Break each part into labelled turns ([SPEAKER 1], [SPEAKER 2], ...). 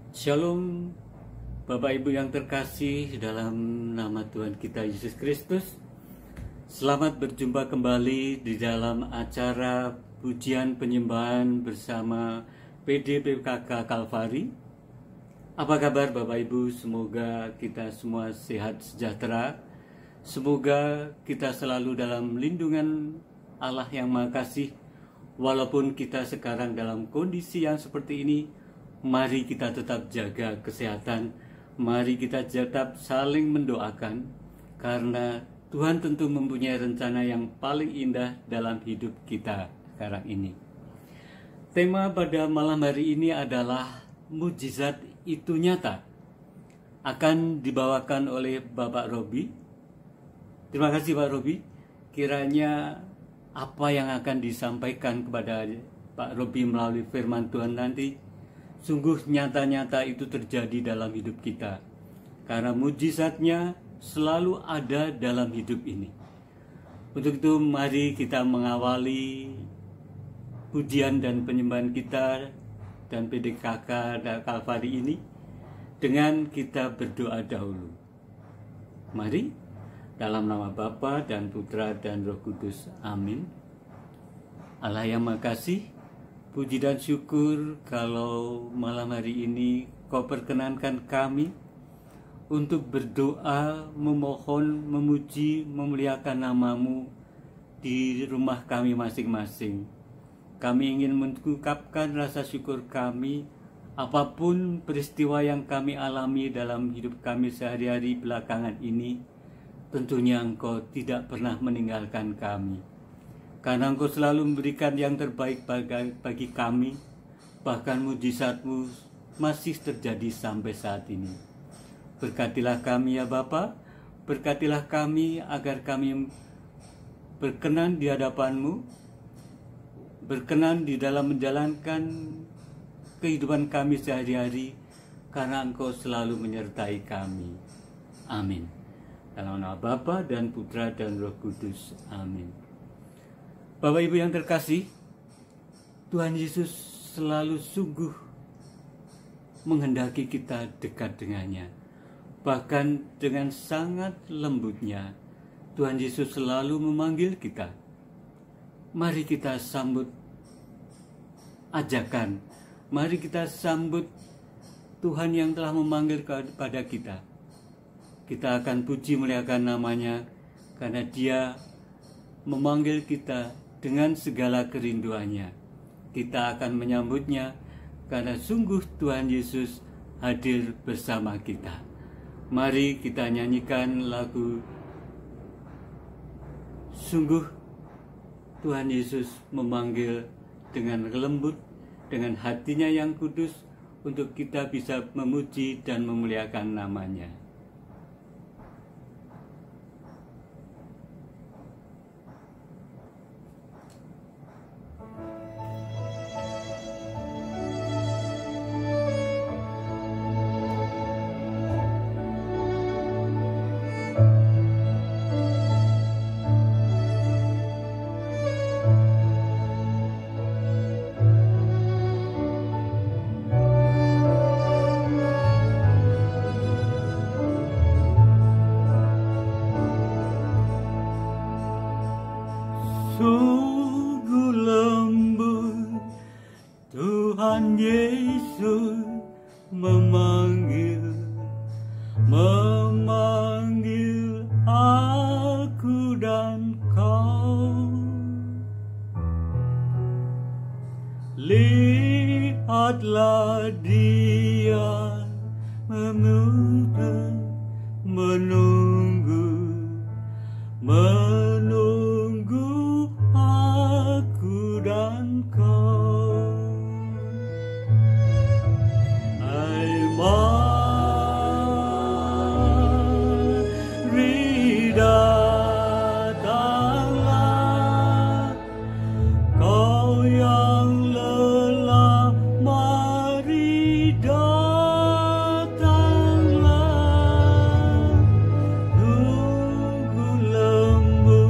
[SPEAKER 1] Shalom Bapak Ibu yang terkasih dalam nama Tuhan kita Yesus Kristus. Selamat berjumpa kembali di dalam acara pujian penyembahan bersama PDPKK Kalvari. Apa kabar Bapak Ibu? Semoga kita semua sehat sejahtera. Semoga kita selalu dalam lindungan Allah yang Maha Kasih. Walaupun kita sekarang dalam kondisi yang seperti ini, mari kita tetap jaga kesehatan, mari kita tetap saling mendoakan, karena Tuhan tentu mempunyai rencana yang paling indah dalam hidup kita sekarang ini. Tema pada malam hari ini adalah mujizat itu nyata. Akan dibawakan oleh Bapak Robi. Terima kasih Pak Robi. Kiranya apa yang akan disampaikan kepada Pak Robi melalui firman Tuhan nanti sungguh nyata-nyata itu terjadi dalam hidup kita, karena mujizatnya selalu ada dalam hidup ini. Untuk itu mari kita mengawali pujian dan penyembahan kita dan PDKK dan Kalvari ini dengan kita berdoa dahulu. Mari, dalam nama Bapa dan Putra dan Roh Kudus. Amin. Allah yang Maha Kasih, puji dan syukur kalau malam hari ini Kau perkenankan kami untuk berdoa, memohon, memuji, memuliakan nama-Mu di rumah kami masing-masing. Kami ingin mengungkapkan rasa syukur kami apapun peristiwa yang kami alami dalam hidup kami sehari-hari belakangan ini. Tentunya Engkau tidak pernah meninggalkan kami, karena Engkau selalu memberikan yang terbaik bagi kami. Bahkan mujizat-Mu masih terjadi sampai saat ini. Berkatilah kami ya Bapa, berkatilah kami agar kami berkenan di hadapan-Mu, berkenan di dalam menjalankan kehidupan kami sehari-hari, karena Engkau selalu menyertai kami. Amin. Dalam nama Bapa dan Putra dan Roh Kudus. Amin. Bapak Ibu yang terkasih, Tuhan Yesus selalu sungguh menghendaki kita dekat dengannya. Bahkan dengan sangat lembutnya, Tuhan Yesus selalu memanggil kita. Mari kita sambut ajakan. Mari kita sambut Tuhan yang telah memanggil kepada kita. Kita akan puji muliakan namanya, karena Dia memanggil kita dengan segala kerinduannya. Kita akan menyambutnya, karena sungguh Tuhan Yesus hadir bersama kita. Mari kita nyanyikan lagu Sungguh Tuhan Yesus memanggil dengan lembut, dengan hatinya yang kudus, untuk kita bisa memuji dan memuliakan namanya. Sungguh lembut Tuhan Yesus memanggil aku dan kau. Lihatlah Dia menunggu aku dan kau. Mari datanglah, kau yang lelah, mari datanglah. Sungguh lembut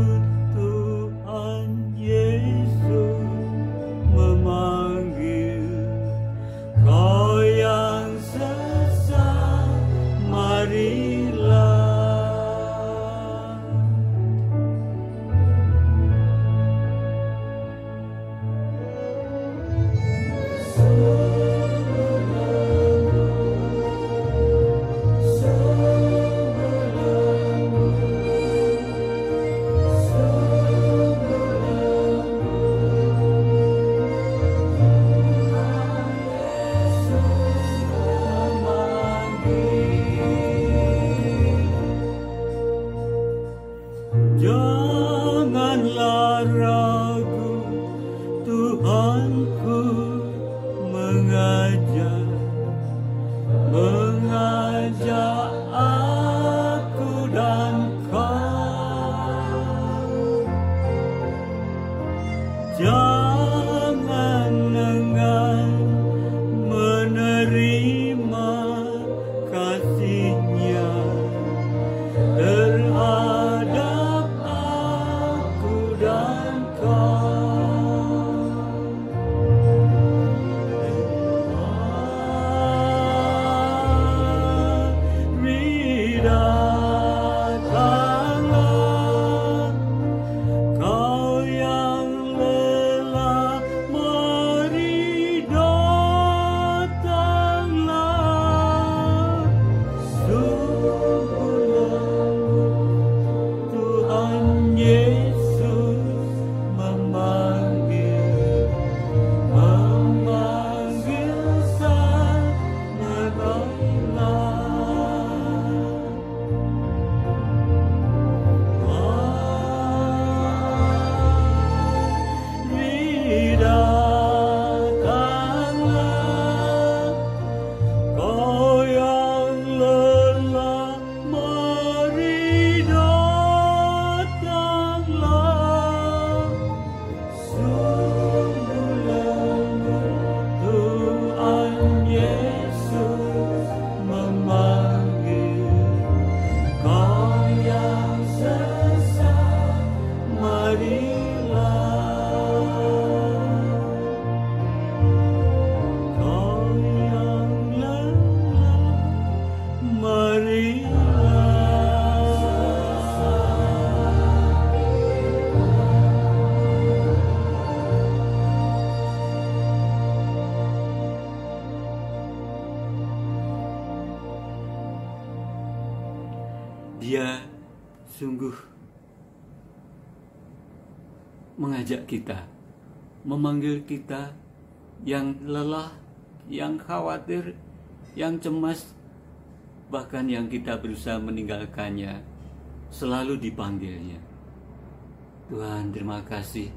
[SPEAKER 1] mengajak aku dan kau. Jangan enggan menerima kasih-Nya terhadap aku dan kau. Dia sungguh mengajak kita, memanggil kita yang lelah, yang khawatir, yang cemas, bahkan yang kita berusaha meninggalkannya, selalu dipanggilnya. Tuhan, terima kasih,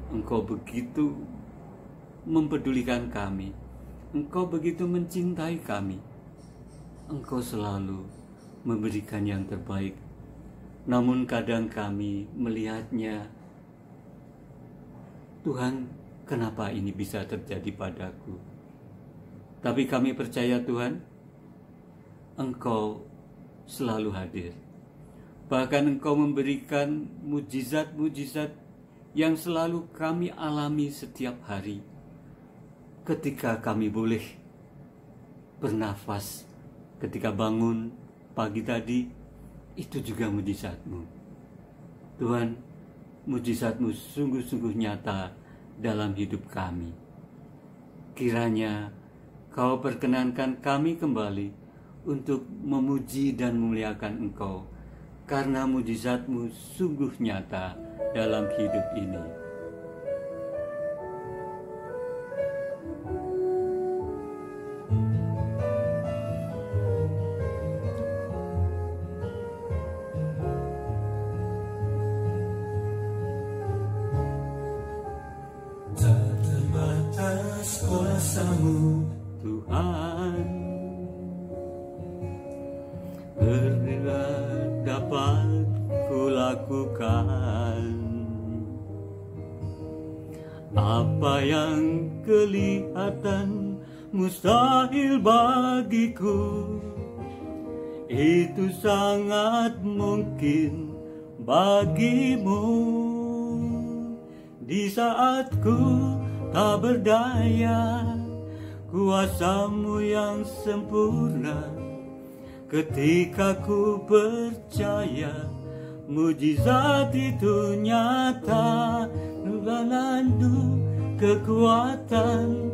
[SPEAKER 1] Engkau begitu mempedulikan kami, Engkau begitu mencintai kami, Engkau selalu memberikan yang terbaik. Namun kadang kami melihatnya, Tuhan, kenapa ini bisa terjadi padaku? Tapi kami percaya Tuhan, Engkau selalu hadir. Bahkan Engkau memberikan mujizat-mujizat yang selalu kami alami setiap hari. Ketika kami boleh bernafas, ketika bangun pagi tadi, itu juga mujizat-Mu. Tuhan, mujizat-Mu sungguh-sungguh nyata dalam hidup kami. Kiranya Kau perkenankan kami kembali untuk memuji dan memuliakan Engkau, karena mujizat-Mu sungguh nyata dalam hidup ini. Kuasa-Mu Tuhan, berilah dapat kulakukan apa yang kelihatan mustahil bagiku, itu sangat mungkin bagimu. Di saat ku tak berdaya, kuasa-Mu yang sempurna, ketika ku percaya mujizat itu nyata. Nulanandu kekuatan,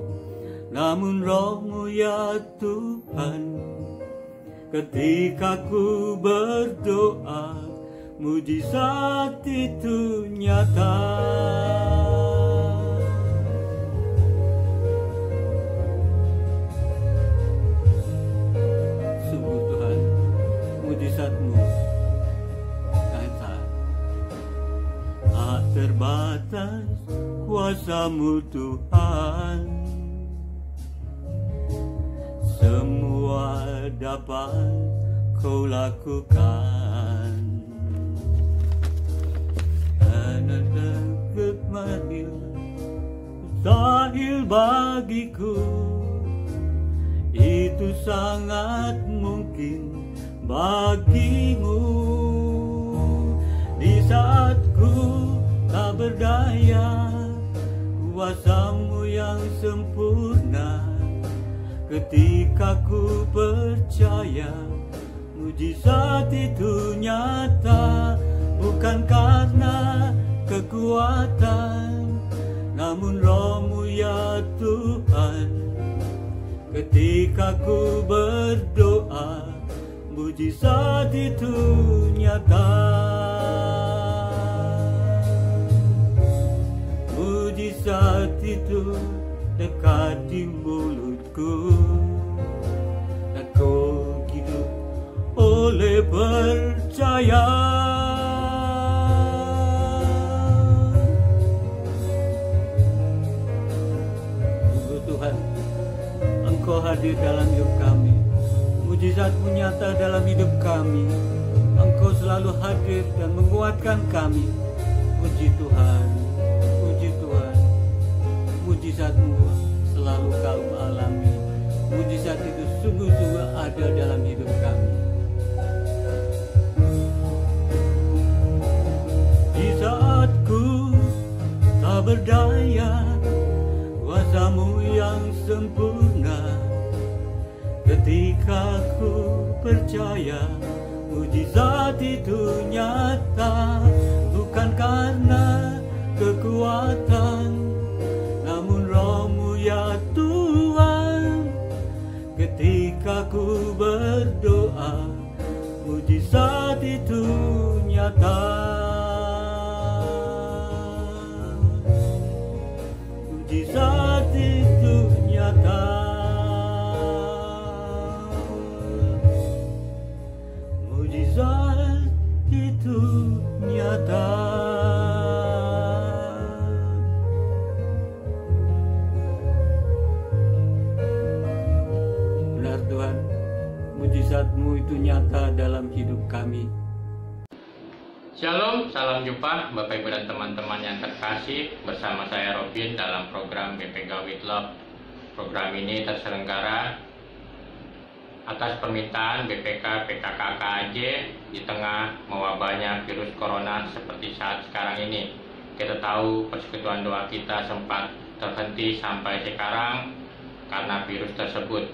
[SPEAKER 1] namun Roh-Mu ya Tuhan, ketika ku berdoa mujizat itu nyata. Mujizat-Mu nyata, tak terbatas kuasa-Mu Tuhan, semua dapat kau lakukan. Karena kemahir mustahil bagiku, itu sangat mungkin bagimu. Di saat ku tak berdaya, kuasamu yang sempurna. Ketika ku percaya, mujizat itu nyata. Bukan karena kekuatan, namun Roh-Mu ya Tuhan. Ketika ku berdoa, mujizat itu nyata. Mujizat itu dekat di mulutku, dan kau hidup oleh percaya. Tuhan, Engkau hadir dalam hidup kami. Mujizat-Mu nyata dalam hidup kami. Engkau selalu hadir dan menguatkan kami. Puji Tuhan, puji Tuhan. Mujizat-Mu selalu kami alami. Mujizat itu sungguh-sungguh ada dalam hidup kami. Di saat ku tak berdaya, kuasa-Mu yang sempurna. Ketika ku percaya, mujizat itu nyata. Bukan karena kekuatan, namun Roh-Mu ya Tuhan. Ketika ku berdoa, mujizat itu nyata. Mujizat itu nyata. Mujizat itu nyata. Benar Tuhan, mujizat-Mu itu nyata dalam hidup kami.
[SPEAKER 2] Shalom, salam jumpa Bapak Ibu dan teman-teman yang terkasih. Bersama saya Robin dalam program BPK with Love. Program ini terselenggara atas permintaan BPK PKKKAJ di tengah mewabahnya virus corona seperti saat sekarang ini. Kita tahu persekutuan doa kita sempat terhenti sampai sekarang karena virus tersebut.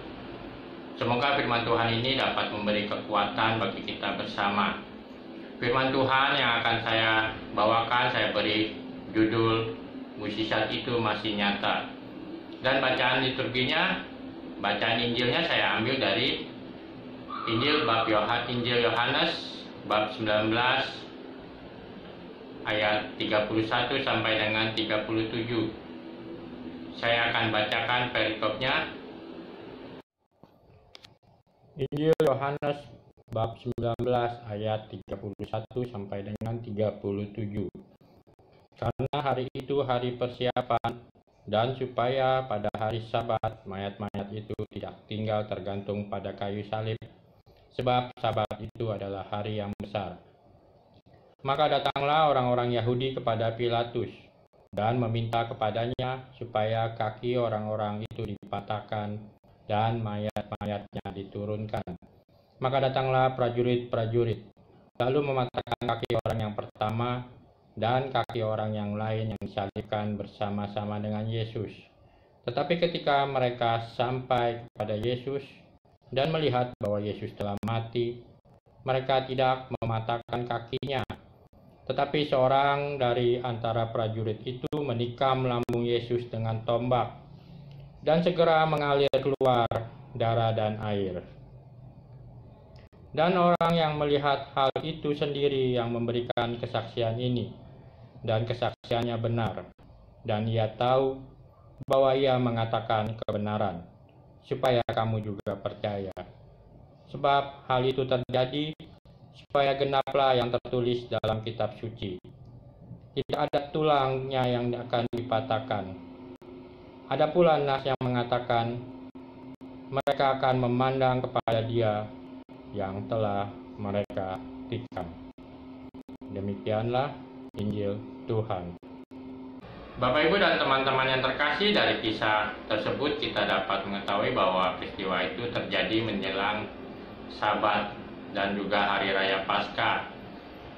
[SPEAKER 2] Semoga firman Tuhan ini dapat memberi kekuatan bagi kita bersama. Firman Tuhan yang akan saya bawakan, saya beri judul Mujizat itu masih nyata. Dan bacaan liturginya, bacaan Injilnya saya ambil dari Injil Yohanes bab 19 ayat 31 sampai dengan 37. Saya akan bacakan perikopnya. Injil Yohanes bab 19 ayat 31 sampai dengan 37. Karena hari itu hari persiapan, dan supaya pada hari Sabat mayat-mayat itu tidak tinggal tergantung pada kayu salib, sebab Sabat itu adalah hari yang besar. Maka datanglah orang-orang Yahudi kepada Pilatus dan meminta kepadanya supaya kaki orang-orang itu dipatahkan dan mayat-mayatnya diturunkan. Maka datanglah prajurit-prajurit, lalu mematahkan kaki orang yang pertama dan kaki orang yang lain yang disalibkan bersama-sama dengan Yesus. Tetapi ketika mereka sampai kepada Yesus dan melihat bahwa Yesus telah mati, mereka tidak mematahkan kakinya. Tetapi seorang dari antara prajurit itu menikam lambung Yesus dengan tombak, dan segera mengalir keluar darah dan air. Dan orang yang melihat hal itu sendiri yang memberikan kesaksian ini, dan kesaksiannya benar, dan ia tahu bahwa ia mengatakan kebenaran, supaya kamu juga percaya. Sebab hal itu terjadi supaya genaplah yang tertulis dalam kitab suci. Tidak ada tulangnya yang akan dipatahkan. Ada pula nas yang mengatakan, mereka akan memandang kepada Dia yang telah mereka tikam. Demikianlah Injil Tuhan. Bapak, Ibu, dan teman-teman yang terkasih, dari kisah tersebut kita dapat mengetahui bahwa peristiwa itu terjadi menjelang Sabat dan juga Hari Raya Paskah.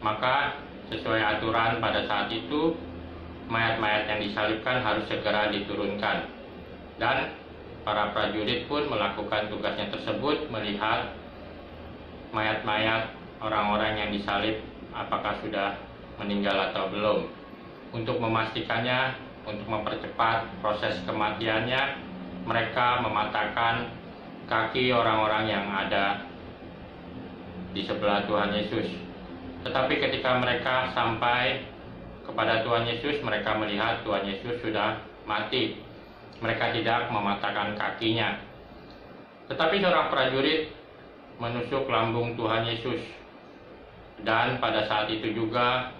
[SPEAKER 2] Maka sesuai aturan pada saat itu, mayat-mayat yang disalibkan harus segera diturunkan. Dan para prajurit pun melakukan tugasnya tersebut, melihat mayat-mayat orang-orang yang disalib apakah sudah meninggal atau belum. Untuk memastikannya, untuk mempercepat proses kematiannya, mereka mematahkan kaki orang-orang yang ada di sebelah Tuhan Yesus. Tetapi ketika mereka sampai kepada Tuhan Yesus, mereka melihat Tuhan Yesus sudah mati. Mereka tidak mematahkan kakinya. Tetapi seorang prajurit menusuk lambung Tuhan Yesus. Dan pada saat itu juga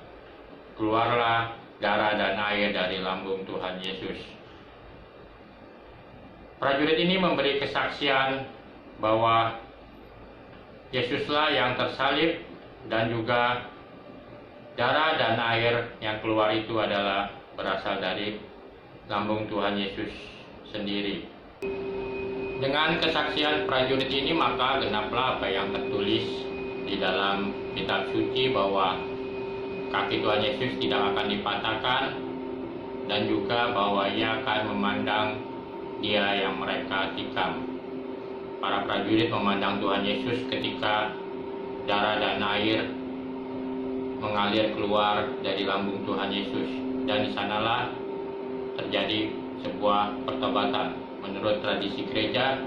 [SPEAKER 2] keluarlah darah dan air dari lambung Tuhan Yesus. Prajurit ini memberi kesaksian bahwa Yesuslah yang tersalib, dan juga darah dan air yang keluar itu adalah berasal dari lambung Tuhan Yesus sendiri. Dengan kesaksian prajurit ini, maka genaplah apa yang tertulis di dalam kitab suci bahwa kaki Tuhan Yesus tidak akan dipatahkan, dan juga bahwa Ia akan memandang Dia yang mereka tikam. Para prajurit memandang Tuhan Yesus ketika darah dan air mengalir keluar dari lambung Tuhan Yesus, dan di sanalah terjadi sebuah pertobatan. Menurut tradisi gereja,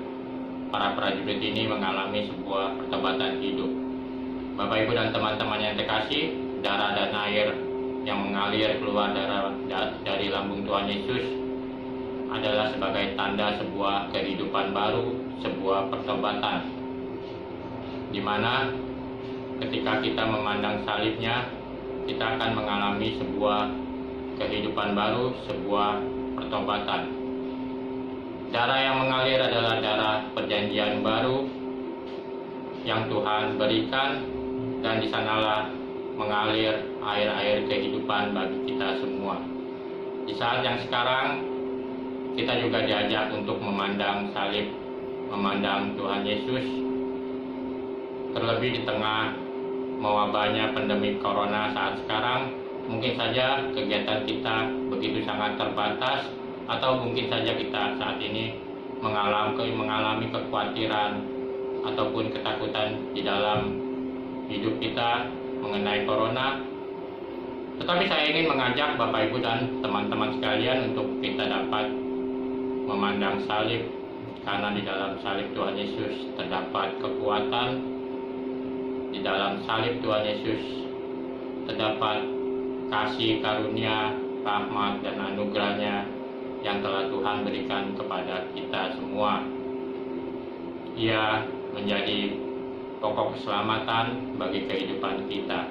[SPEAKER 2] para prajurit ini mengalami sebuah pertobatan hidup. Bapak, Ibu, dan teman-teman yang terkasih, darah dan air yang mengalir keluar dari lambung Tuhan Yesus adalah sebagai tanda sebuah kehidupan baru, sebuah pertobatan, di mana ketika kita memandang salibnya, kita akan mengalami sebuah kehidupan baru, sebuah pertobatan. Darah yang mengalir adalah darah perjanjian baru yang Tuhan berikan, dan di sanalah mengalir air-air kehidupan bagi kita semua. Di saat yang sekarang, kita juga diajak untuk memandang salib, memandang Tuhan Yesus, terlebih di tengah mewabahnya pandemi Corona saat sekarang. Mungkin saja kegiatan kita begitu sangat terbatas, atau mungkin saja kita saat ini mengalami kekhawatiran ataupun ketakutan di dalam hidup kita mengenai Corona. Tetapi saya ingin mengajak Bapak, Ibu, dan teman-teman sekalian untuk kita dapat memandang salib, karena di dalam salib Tuhan Yesus terdapat kekuatan. Di dalam salib Tuhan Yesus terdapat kasih karunia, rahmat, dan anugerahnya yang telah Tuhan berikan kepada kita semua. Ia menjadi pokok keselamatan bagi kehidupan kita.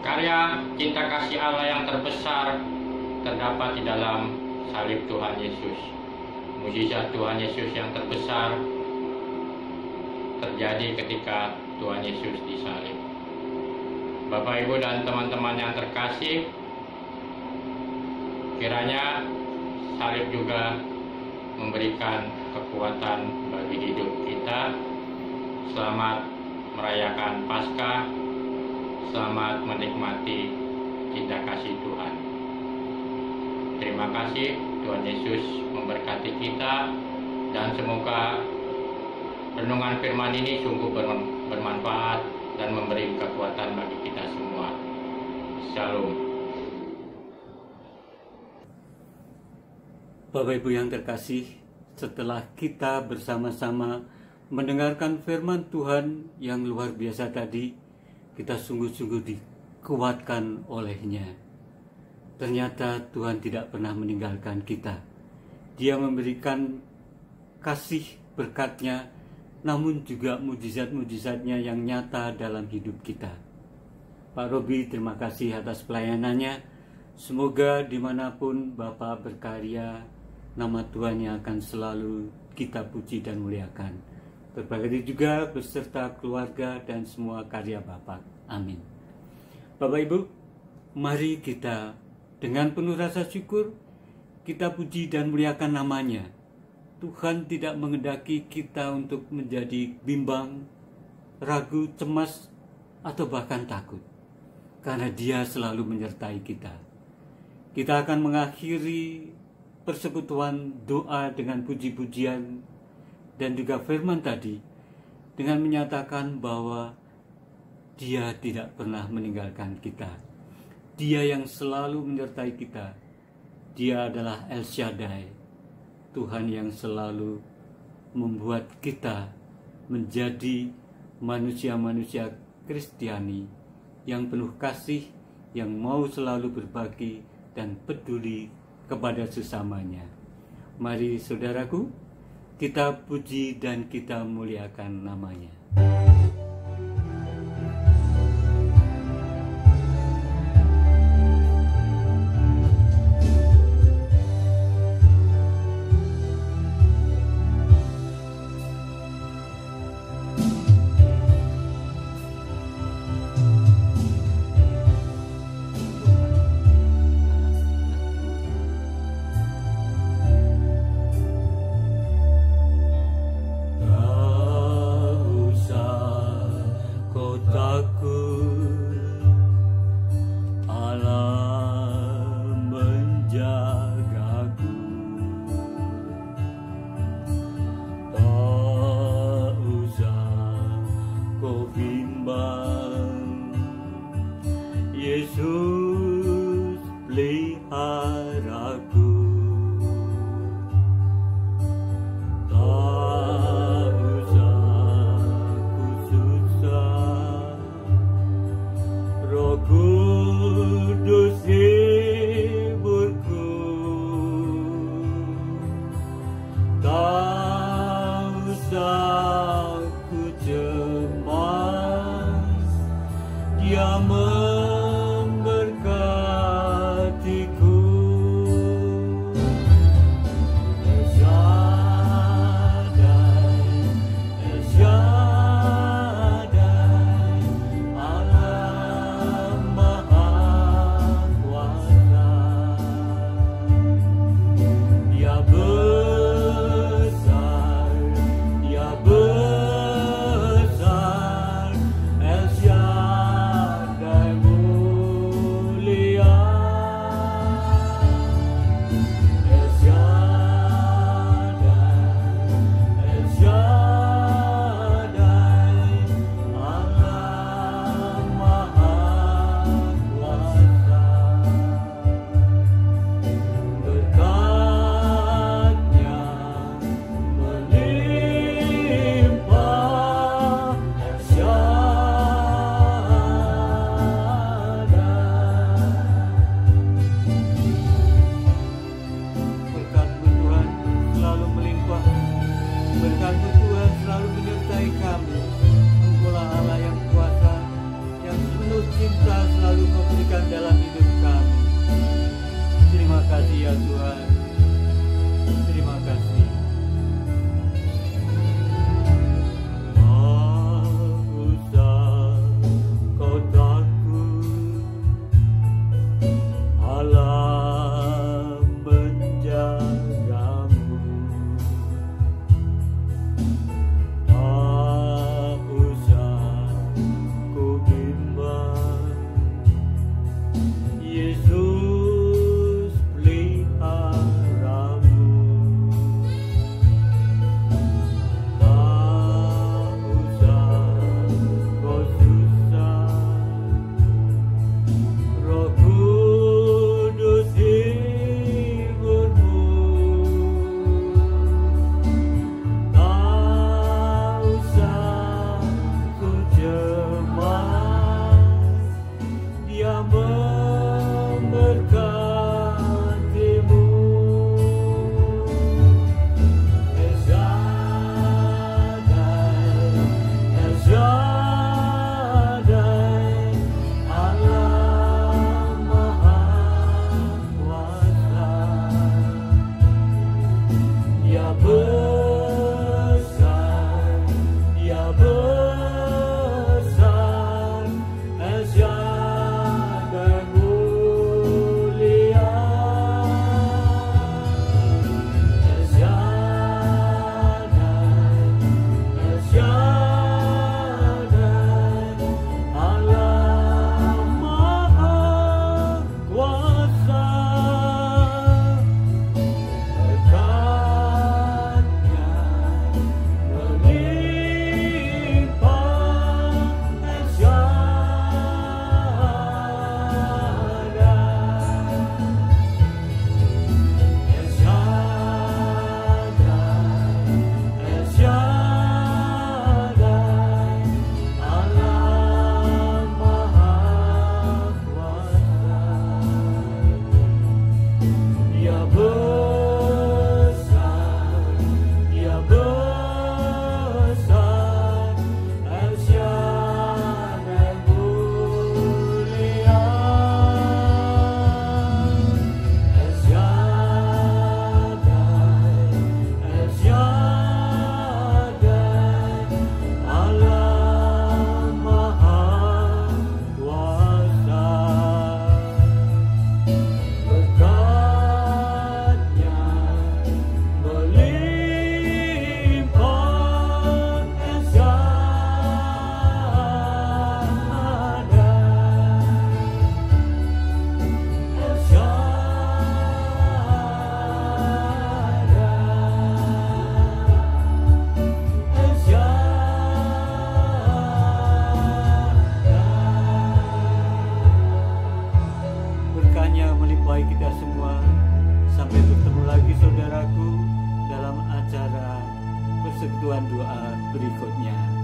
[SPEAKER 2] Karya cinta kasih Allah yang terbesar terdapat di dalam salib Tuhan Yesus. Mukjizat Tuhan Yesus yang terbesar terjadi ketika Tuhan Yesus disalib. Bapak, Ibu, dan teman-teman yang terkasih, kiranya salib juga memberikan kekuatan bagi hidup kita. Selamat merayakan Paskah, selamat menikmati cinta kasih Tuhan. Terima kasih, Tuhan Yesus memberkati kita, dan semoga renungan firman ini sungguh bermanfaat dan memberi kekuatan bagi kita semua. Shalom.
[SPEAKER 1] Bapak, Ibu yang terkasih, setelah kita bersama-sama mendengarkan firman Tuhan yang luar biasa tadi, kita sungguh-sungguh dikuatkan olehnya. Ternyata Tuhan tidak pernah meninggalkan kita. Dia memberikan kasih berkat-Nya, namun juga mujizat-mujizatnya yang nyata dalam hidup kita. Pak Robi, terima kasih atas pelayanannya. Semoga dimanapun Bapak berkarya, nama Tuhan yang akan selalu kita puji dan muliakan. Berbagai juga beserta keluarga dan semua karya Bapa. Amin. Bapak Ibu, mari kita dengan penuh rasa syukur kita puji dan muliakan namanya. Tuhan tidak mengendaki kita untuk menjadi bimbang, ragu, cemas, atau bahkan takut. Karena Dia selalu menyertai kita. Kita akan mengakhiri persekutuan doa dengan puji-pujian dan juga firman tadi dengan menyatakan bahwa Dia tidak pernah meninggalkan kita. Dia yang selalu menyertai kita. Dia adalah El Shaddai, Tuhan yang selalu membuat kita menjadi manusia-manusia Kristiani yang penuh kasih, yang mau selalu berbagi dan peduli kepada sesamanya. Mari saudaraku, kita puji dan kita muliakan namanya. Kau besar, ya besar, asyhadu dan mulia, asyhadu, asyhadu, Allah Maha Kuasa. Berkahnya melimpahi kita semua. Sampai bertemu lagi saudaraku dalam acara persekutuan doa berikutnya.